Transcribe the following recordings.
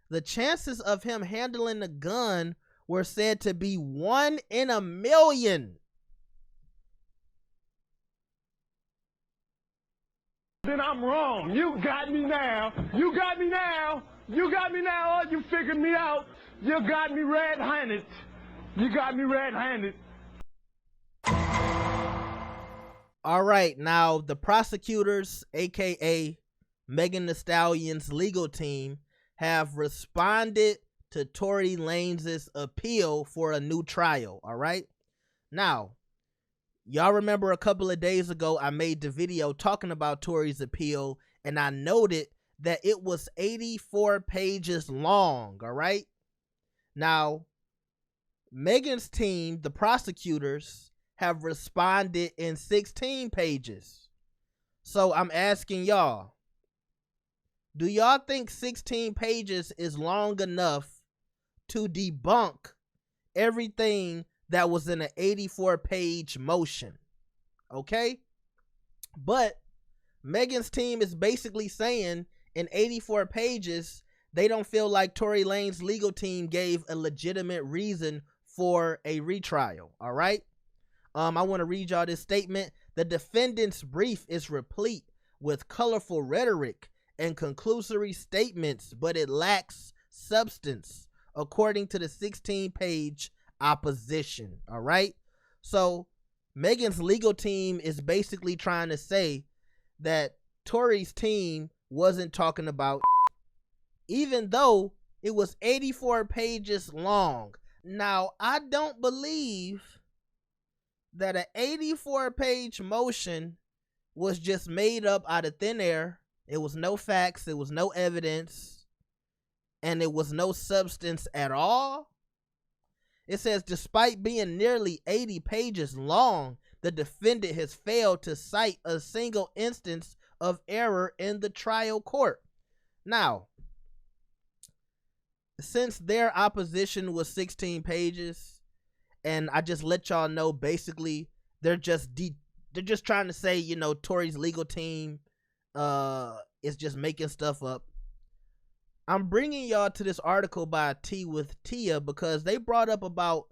The chances of him handling the gun were said to be 1 in a million. Then I'm wrong. You got me now. You got me now. You got me now. Oh, you figured me out. You got me red-handed. You got me red-handed. All right, now the prosecutors, aka Megan Thee Stallion's legal team, have responded to Tory Lanez's appeal for a new trial. All right, now y'all remember a couple of days ago I made the video talking about Tory's appeal, and I noted that it was 84 pages long. All right, now Megan's team, the prosecutors, have responded in 16 pages. So I'm asking y'all, do y'all think 16 pages is long enough to debunk everything that was in an 84-page motion? Okay? But Megan's team is basically saying in 84 pages, they don't feel like Tory Lanez's legal team gave a legitimate reason for a retrial. All right? I want to read y'all this statement. The defendant's brief is replete with colorful rhetoric and conclusory statements, but it lacks substance, according to the 16-page opposition. All right? So Megan's legal team is basically trying to say that Tory's team wasn't talking about even though it was 84 pages long. Now, I don't believe that an 84-page motion was just made up out of thin air. It was no facts, it was no evidence, and it was no substance at all. It says, despite being nearly 80 pages long, the defendant has failed to cite a single instance of error in the trial court. Now, since their opposition was 16 pages, and I just let y'all know, basically, they're just trying to say, you know, Tory's legal team is just making stuff up. I'm bringing y'all to this article by Tea with Tia because they brought up about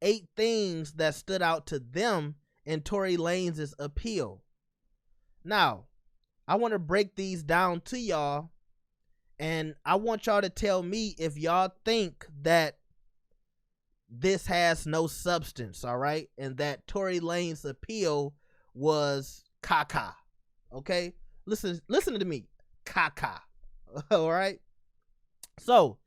8 things that stood out to them in Tory Lanez's appeal. Now, I want to break these down to y'all, and I want y'all to tell me if y'all think that this has no substance, all right? And that Tory Lanez's appeal was caca, okay? Listen to me, caca, all right? So,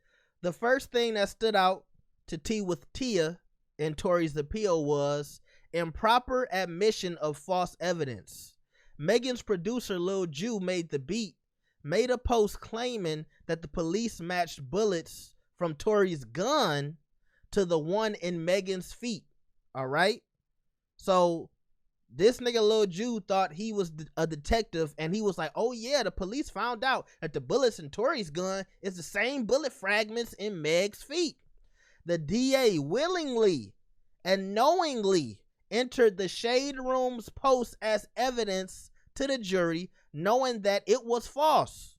the first thing that stood out to Tea with Tia in Tory's appeal was improper admission of false evidence. Megan's producer, Lil Ju, made the beat, made a post claiming that the police matched bullets from Tory's gun to the one in Megan's feet. All right? So this nigga Lil Ju thought he was a detective, and he was like, oh yeah, the police found out that the bullets in Tory's gun is the same bullet fragments in Meg's feet. The DA willingly and knowingly entered the Shade Room's post as evidence to the jury, knowing that it was false.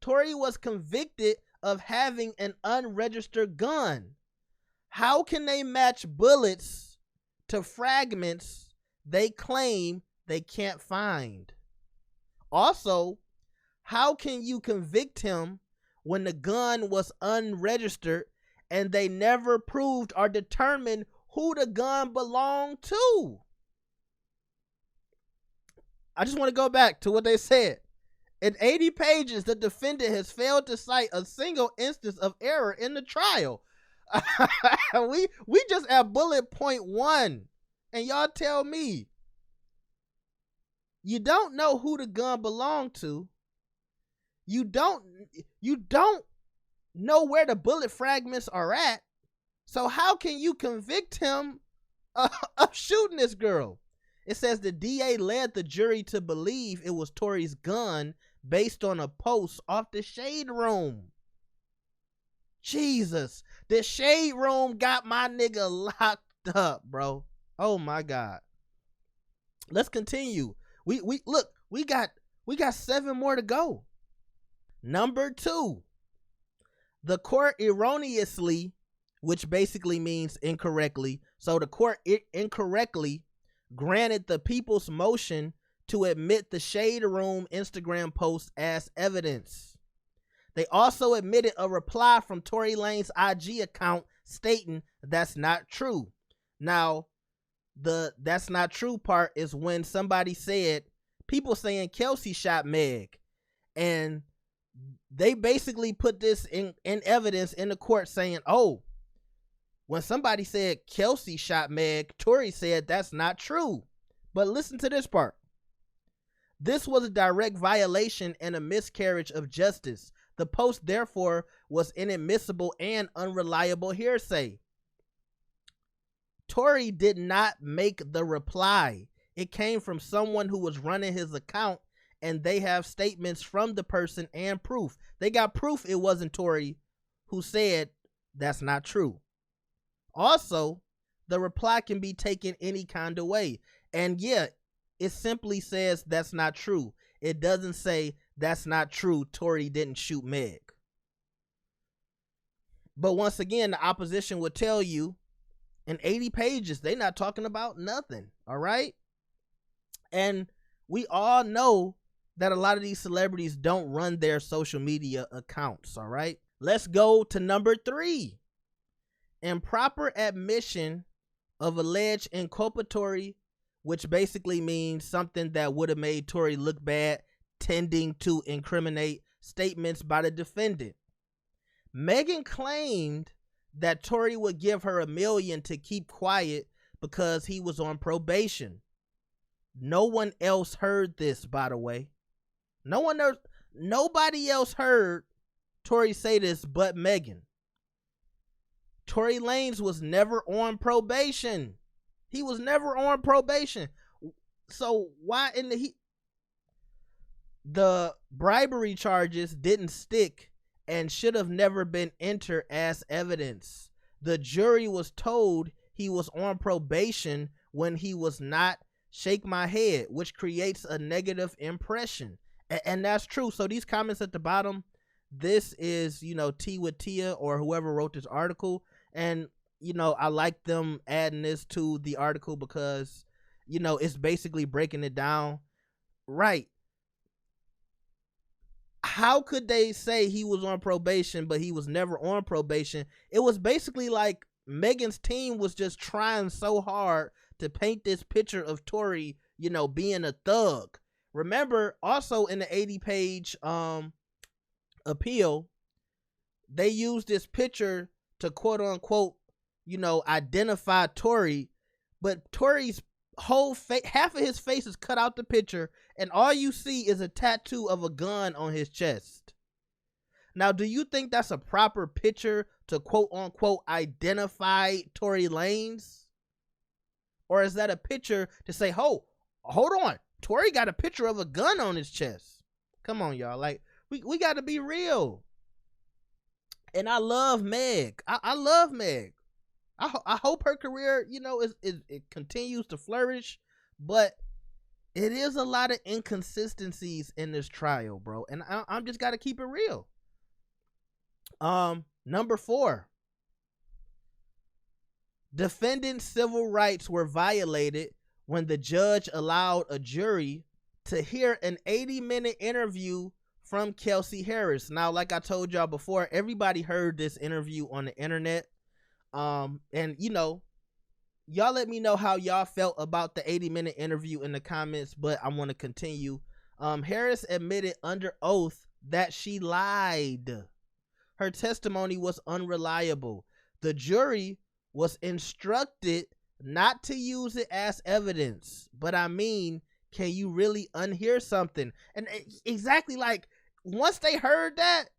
Tory was convicted of having an unregistered gun. How can they match bullets to fragments they claim they can't find? Also, how can you convict him when the gun was unregistered and they never proved or determined who the gun belonged to? I just want to go back to what they said. In 80 pages, the defendant has failed to cite a single instance of error in the trial. we just at bullet point 1, and y'all tell me you don't know who the gun belonged to. You don't know where the bullet fragments are at. So how can you convict him of shooting this girl? It says the DA led the jury to believe it was Tory's gun based on a post off the Shade Room. Jesus, the Shade Room got my nigga locked up, bro. Oh my God. Let's continue. We got 7 more to go. Number 2. The court erroneously, which basically means incorrectly, so the court incorrectly granted the people's motion to admit the Shade Room Instagram post as evidence. They also admitted a reply from Tory Lanez IG account stating that's not true. Now, the that's not true part is when somebody said, people saying Kelsey shot Meg, and they basically put this in evidence in the court saying, oh, when somebody said Kelsey shot Meg, Tory said that's not true. But listen to this part. This was a direct violation and a miscarriage of justice. The post, therefore, was inadmissible and unreliable hearsay. Tory did not make the reply. It came from someone who was running his account, and they have statements from the person and proof. They got proof it wasn't Tory who said that's not true. Also, the reply can be taken any kind of way. And yeah, it simply says that's not true. It doesn't say that's not true, Tory didn't shoot Meg. But once again, the opposition would tell you in 80 pages, they're not talking about nothing, all right? And we all know that a lot of these celebrities don't run their social media accounts, all right? Let's go to number 3. Improper admission of alleged inculpatory, which basically means something that would have made Tory look bad, tending to incriminate statements by the defendant. Megan claimed that Tory would give her $1 million to keep quiet because he was on probation. No one else heard this, by the way. Nobody else heard Tory say this but Megan. Tory Lanez was never on probation. He was never on probation. So why in the bribery charges didn't stick and should have never been entered as evidence. The jury was told he was on probation when he was not. Shake my head, which creates a negative impression. And that's true. So these comments at the bottom, this is, T with Tia or whoever wrote this article. And, I like them adding this to the article because, it's basically breaking it down. Right. How could they say he was on probation, but he was never on probation? It was basically like Megan's team was just trying so hard to paint this picture of Tory, being a thug. Remember, also in the 80-page appeal, they used this picture to quote unquote, identify Tory, but Tory's whole face, half of his face is cut out the picture, and all you see is a tattoo of a gun on his chest. Now, do you think that's a proper picture to quote unquote identify Tory Lanez? Or is that a picture to say, hold on, Tory got a picture of a gun on his chest? Come on, y'all. Like, we got to be real. And I love Meg. I love Meg. I hope her career, it continues to flourish. But it is a lot of inconsistencies in this trial, bro. And I'm just got to keep it real. Number 4. Defendant's civil rights were violated when the judge allowed a jury to hear an 80-minute interview from Kelsey Harris. Now, like I told y'all before, everybody heard this interview on the internet. And y'all let me know how y'all felt about the 80-minute interview in the comments, but I want to continue. Harris admitted under oath that she lied. Her testimony was unreliable. The jury was instructed not to use it as evidence. But I mean, can you really unhear something? And exactly, like, once they heard that,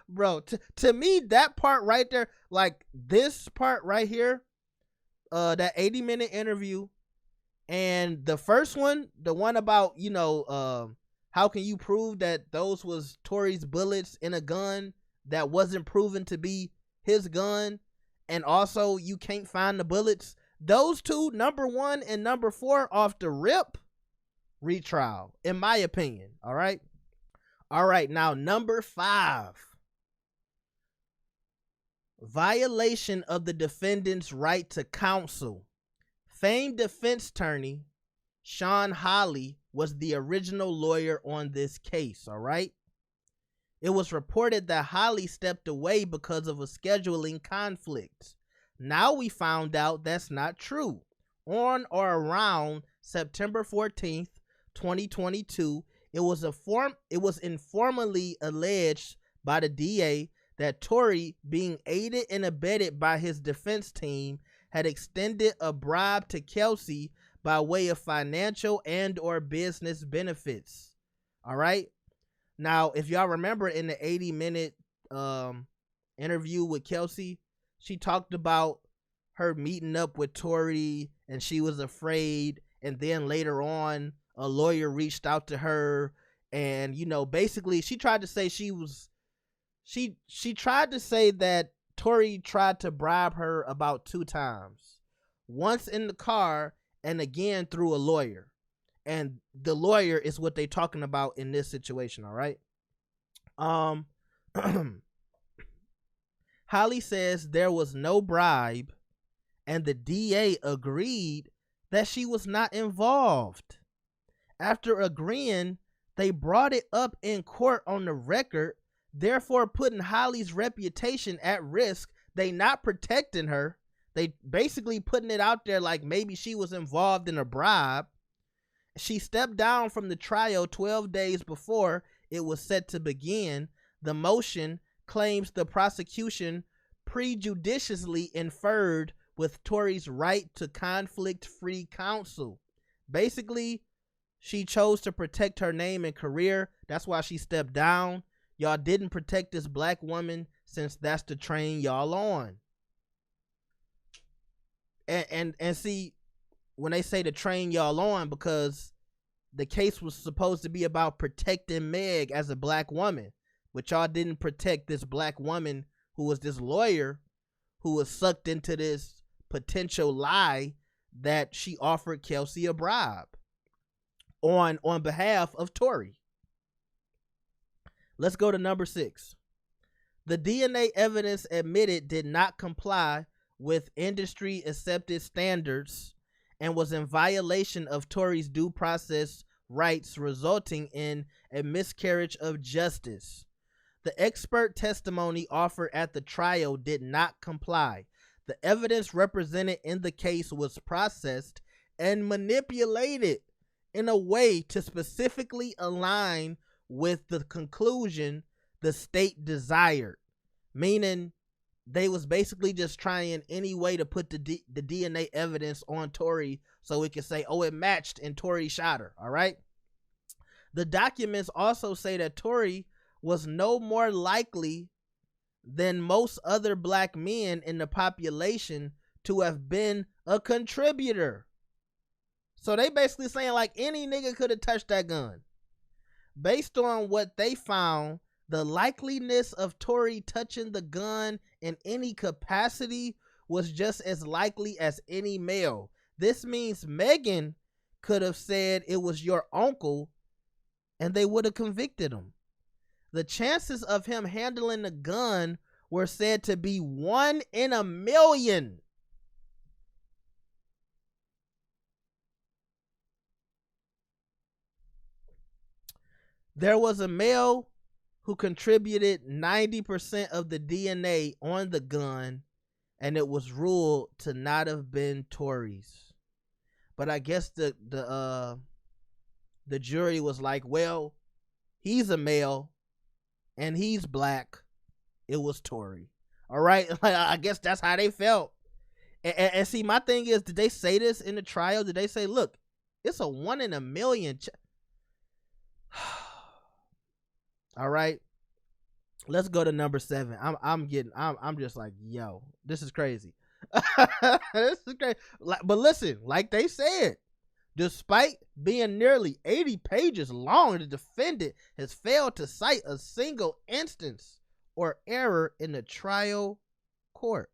bro, to me, that part right there, like this part right here, that 80-minute interview, and the first one, the one about, how can you prove that those was Tory's bullets in a gun that wasn't proven to be his gun, and also you can't find the bullets. Those two, number 1 and number 4, off the rip, retrial, in my opinion. All right, now number 5. Violation of the defendant's right to counsel. Famed defense attorney Sean Hawley was the original lawyer on this case, all right? It was reported that Hawley stepped away because of a scheduling conflict. Now we found out that's not true. On or around September 14th, 2022, it was informally alleged by the DA that Tory, being aided and abetted by his defense team, had extended a bribe to Kelsey by way of financial and or business benefits. All right. Now, if y'all remember in the 80-minute interview with Kelsey, she talked about her meeting up with Tory and she was afraid. And then later on, a lawyer reached out to her and, you know, basically she tried to say she tried to say that Tory tried to bribe her about 2 times. Once in the car and again through a lawyer. And the lawyer is what they talking about in this situation, all right? Holly says there was no bribe and the DA agreed that she was not involved. After agreeing, they brought it up in court on the record, therefore putting Holly's reputation at risk. They not protecting her. They basically putting it out there like maybe she was involved in a bribe. She stepped down from the trial 12 days before it was set to begin. The motion claims the prosecution prejudicially inferred with Tory's right to conflict-free counsel. Basically, she chose to protect her name and career. That's why she stepped down. Y'all didn't protect this black woman since that's the train y'all on. And see, when they say the train y'all on, because the case was supposed to be about protecting Meg as a black woman, but y'all didn't protect this black woman who was this lawyer who was sucked into this potential lie that she offered Kelsey a bribe on behalf of Tory. Let's go to number 6. The DNA evidence admitted did not comply with industry accepted standards and was in violation of Tory's due process rights, resulting in a miscarriage of justice. The expert testimony offered at the trial did not comply. The evidence represented in the case was processed and manipulated in a way to specifically align with the conclusion the state desired, meaning they was basically just trying any way to put the DNA evidence on Tory so we could say, oh, it matched and Tory shot her, all right? The documents also say that Tory was no more likely than most other black men in the population to have been a contributor. So they basically saying like any nigga could have touched that gun. Based on what they found, the likeliness of Tory touching the gun in any capacity was just as likely as any male. This means Megan could have said it was your uncle and they would have convicted him. The chances of him handling the gun were said to be 1 in a million. There was a male who contributed 90% of the DNA on the gun, and it was ruled to not have been Tory's. But I guess the jury was like, well, he's a male and he's black. It was Tory. All right. I guess that's how they felt. And see, my thing is, did they say this in the trial? Did they say, look, it's a 1 in a million? All right. Let's go to number 7. I'm just like, yo, this is crazy. This is crazy. But listen, like they said, despite being nearly 80 pages long, the defendant has failed to cite a single instance or error in the trial court.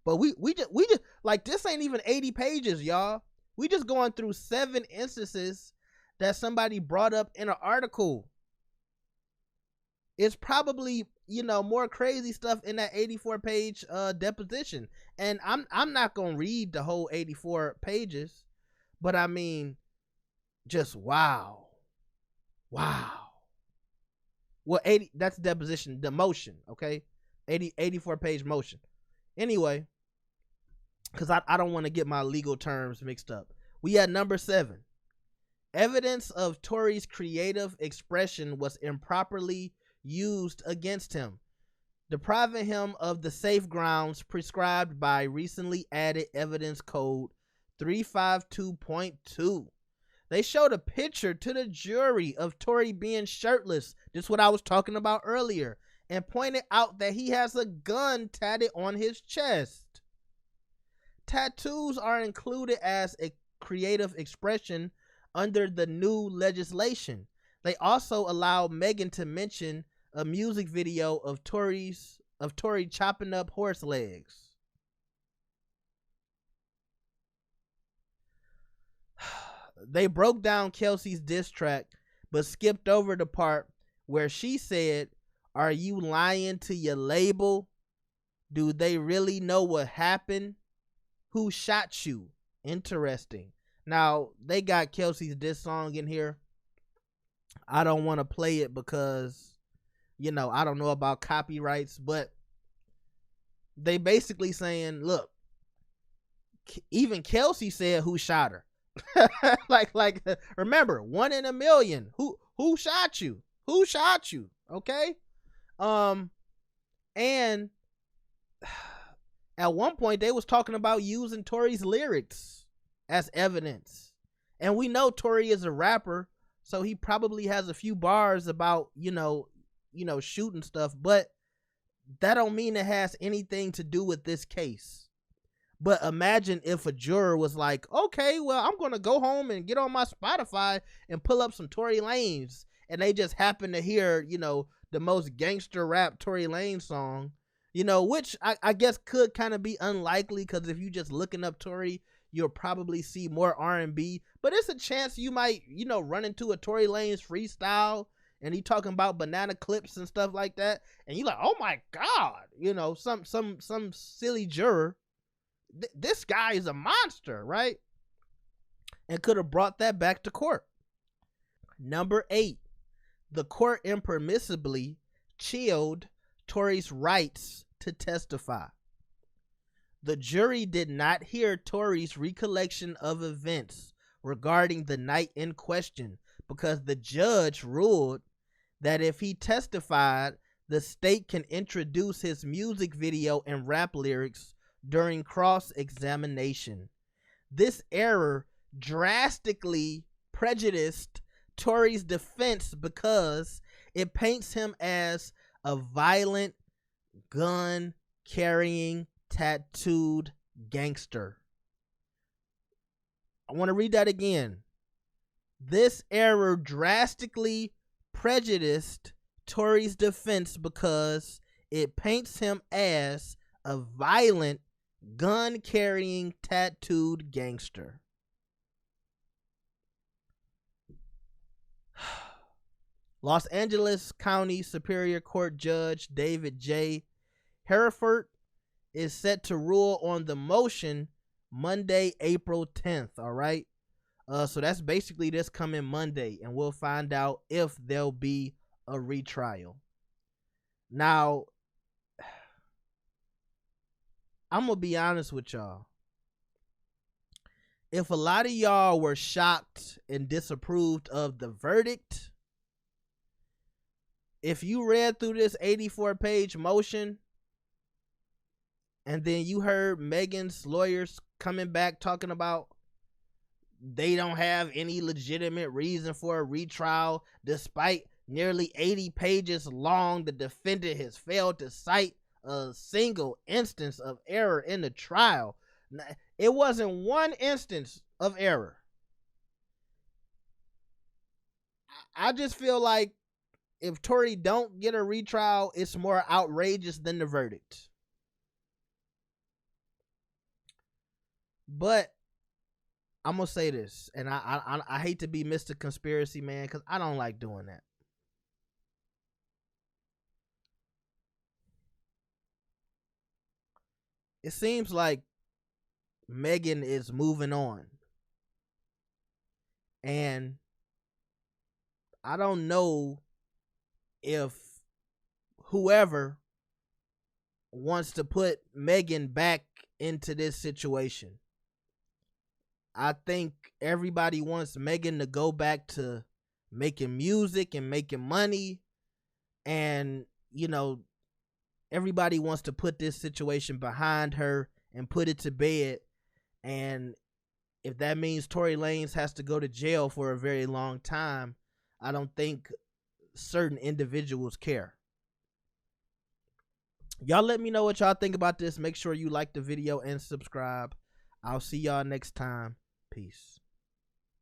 But we just like, this ain't even 80 pages, y'all. We just going through 7 instances that somebody brought up in an article. it's probably, you know, more crazy stuff in that 84-page deposition. And I'm not gonna read the whole 84 pages, but I mean, just wow. Well, 80, that's deposition, the motion, okay? 84-page motion. Anyway, because I don't want to get my legal terms mixed up. We had number 7. Evidence of Tory's creative expression was improperly used against him, depriving him of the safe grounds prescribed by recently added evidence code 352.2. They showed a picture to the jury of Tory being shirtless. This is what I was talking about earlier. And pointed out that he has a gun tatted on his chest. Tattoos are included as a creative expression under the new legislation. They also allow Megan to mention a music video of Tory chopping up horse legs. They broke down Kelsey's diss track, but skipped over the part where she said, "Are you lying to your label? Do they really know what happened? Who shot you?" Interesting. Now, they got Kelsey's diss song in here. I don't want to play it because, you know, I don't know about copyrights, but they basically saying, look, even Kelsey said who shot her. like remember, 1 in a million. Who shot you? Who shot you? Okay? And at one point they was talking about using Tory's lyrics as evidence. And we know Tory is a rapper, so he probably has a few bars about, you know, shooting stuff, but that don't mean it has anything to do with this case. But imagine if a juror was like, okay, well, I'm going to go home and get on my Spotify and pull up some Tory Lanez. And they just happen to hear, you know, the most gangster rap Tory Lanez song, you know, which I guess could kind of be unlikely, because if you just looking up Tory, you'll probably see more R&B. But it's a chance you might, you know, run into a Tory Lanez freestyle and he talking about banana clips and stuff like that. And you're like, oh my God, you know, some silly juror. This guy is a monster, right? And could have brought that back to court. Number 8, the court impermissibly chilled Tory's rights to testify. The jury did not hear Tory's recollection of events regarding the night in question because the judge ruled that if he testified, the state can introduce his music video and rap lyrics during cross-examination. This error drastically prejudiced Tory's defense because it paints him as a violent, gun-carrying, tattooed gangster. I want to read that again. This error drastically prejudiced Tory's defense because it paints him as a violent, gun-carrying, tattooed gangster. Los Angeles County Superior Court Judge David J. Hereford is set to rule on the motion Monday, April 10th, all right? So that's basically this coming Monday, and we'll find out if there'll be a retrial. Now, I'm going to be honest with y'all. If a lot of y'all were shocked and disapproved of the verdict, if you read through this 84-page motion and then you heard Megan's lawyers coming back talking about they don't have any legitimate reason for a retrial despite nearly 80 pages long, the defendant has failed to cite a single instance of error in the trial. It wasn't one instance of error. I just feel like if Tory don't get a retrial, it's more outrageous than the verdict. But I'm gonna say this, and I hate to be Mr. Conspiracy Man because I don't like doing that. it seems like Megan is moving on. And I don't know if whoever wants to put Megan back into this situation. I think everybody wants Megan to go back to making music and making money. And, you know, everybody wants to put this situation behind her and put it to bed. And if that means Tory Lanez has to go to jail for a very long time, I don't think certain individuals care. Y'all let me know what y'all think about this. Make sure you like the video and subscribe. I'll see y'all next time. Peace.